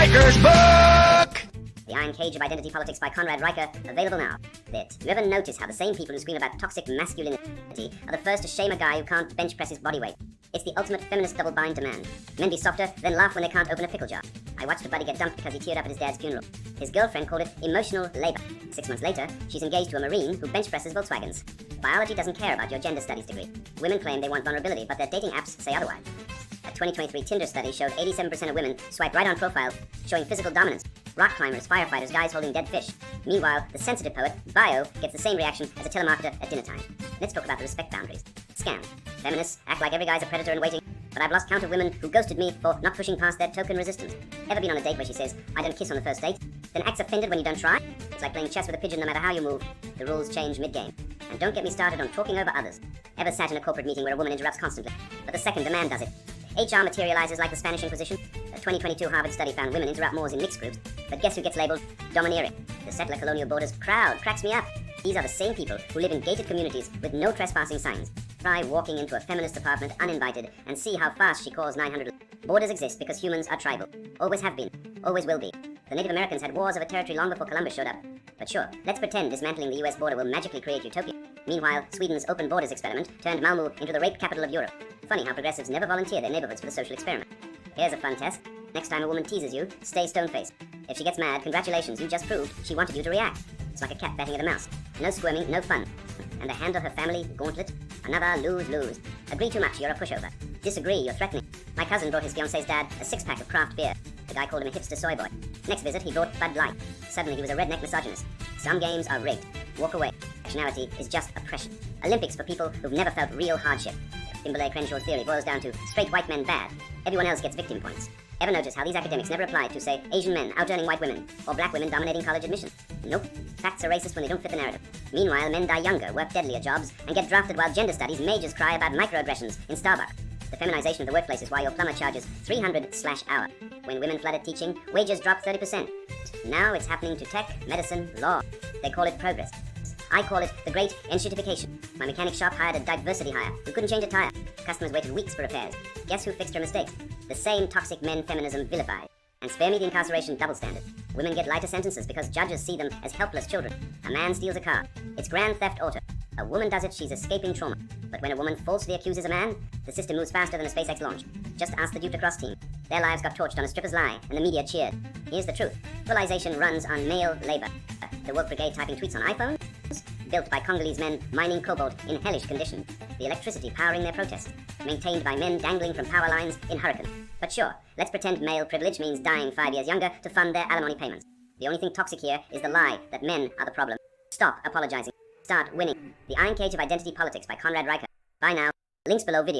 Riker's book! The Iron Cage of Identity Politics by Conrad Riker, available now. You ever notice how the same people who scream about toxic masculinity are the first to shame a guy who can't bench press his body weight? It's the ultimate feminist double bind demand. Men be softer, then laugh when they can't open a pickle jar. I watched a buddy get dumped because he teared up at his dad's funeral. His girlfriend called it emotional labor. 6 months later, she's engaged to a Marine who bench presses Volkswagens. Biology doesn't care about your gender studies degree. Women claim they want vulnerability, but their dating apps say otherwise. A 2023 Tinder study showed 87% of women swipe right on profile, showing physical dominance. Rock climbers, firefighters, guys holding dead fish. Meanwhile, the sensitive poet, Bio, gets the same reaction as a telemarketer at dinner time. Let's talk about the respect boundaries. Scam. Feminists act like every guy's a predator in waiting, but I've lost count of women who ghosted me for not pushing past their token resistance. Ever been on a date where she says, I don't kiss on the first date, then acts offended when you don't try? It's like playing chess with a pigeon no matter how you move. The rules change mid-game. And don't get me started on talking over others. Ever sat in a corporate meeting where a woman interrupts constantly, but the second the man does it? HR materializes like the Spanish Inquisition. A 2022 Harvard study found women interrupt more in mixed groups, but guess who gets labeled domineering? The settler colonial borders crowd cracks me up. These are the same people who live in gated communities with no trespassing signs. Try walking into a feminist apartment uninvited and see how fast she calls 900. Borders exist because humans are tribal. Always have been. Always will be. The Native Americans had wars over territory long before Columbus showed up. But sure, let's pretend dismantling the US border will magically create utopia. Meanwhile, Sweden's open borders experiment turned Malmö into the rape capital of Europe. Funny how progressives never volunteer their neighborhoods for the social experiment. Here's a fun test. Next time a woman teases you, stay stone-faced. If she gets mad, congratulations, you just proved she wanted you to react. It's like a cat batting at a mouse. No squirming, no fun. And the handle her family gauntlet? Another lose-lose. Agree too much, you're a pushover. Disagree, you're threatening. My cousin brought his fiancé's dad a 6-pack of craft beer. The guy called him a hipster soy boy. Next visit, he brought Bud Light. Suddenly, he was a redneck misogynist. Some games are rigged. Walk away. Nationality is just oppression. Olympics for people who've never felt real hardship. Timberlake Crenshaw's theory boils down to straight white men bad. Everyone else gets victim points. Ever notice how these academics never apply to, say, Asian men out-earning white women, or black women dominating college admissions? Nope. Facts are racist when they don't fit the narrative. Meanwhile, men die younger, work deadlier jobs, and get drafted while gender studies majors cry about microaggressions in Starbucks. The feminization of the workplace is why your plumber charges $300/hour. When women flooded teaching, wages dropped 30%. Now it's happening to tech, medicine, law. They call it progress. I call it the great enshittification. My mechanic shop hired a diversity hire who couldn't change a tire. Customers waited weeks for repairs. Guess who fixed her mistakes? The same toxic men feminism vilify. And spare me the incarceration double standard. Women get lighter sentences because judges see them as helpless children. A man steals a car. It's grand theft auto. A woman does it, she's escaping trauma. But when a woman falsely accuses a man, the system moves faster than a SpaceX launch. Just ask the Duke Lacrosse team. Their lives got torched on a stripper's lie, and the media cheered. Here's the truth. Civilization runs on male labor. The woke brigade typing tweets on iPhones? Built by Congolese men mining cobalt in hellish conditions. The electricity powering their protest. Maintained by men dangling from power lines in Hurricane. But sure, let's pretend male privilege means dying 5 years younger to fund their alimony payments. The only thing toxic here is the lie that men are the problem. Stop apologizing. Start winning. The Iron Cage of Identity Politics by Conrad Riker. Bye now. Links below video.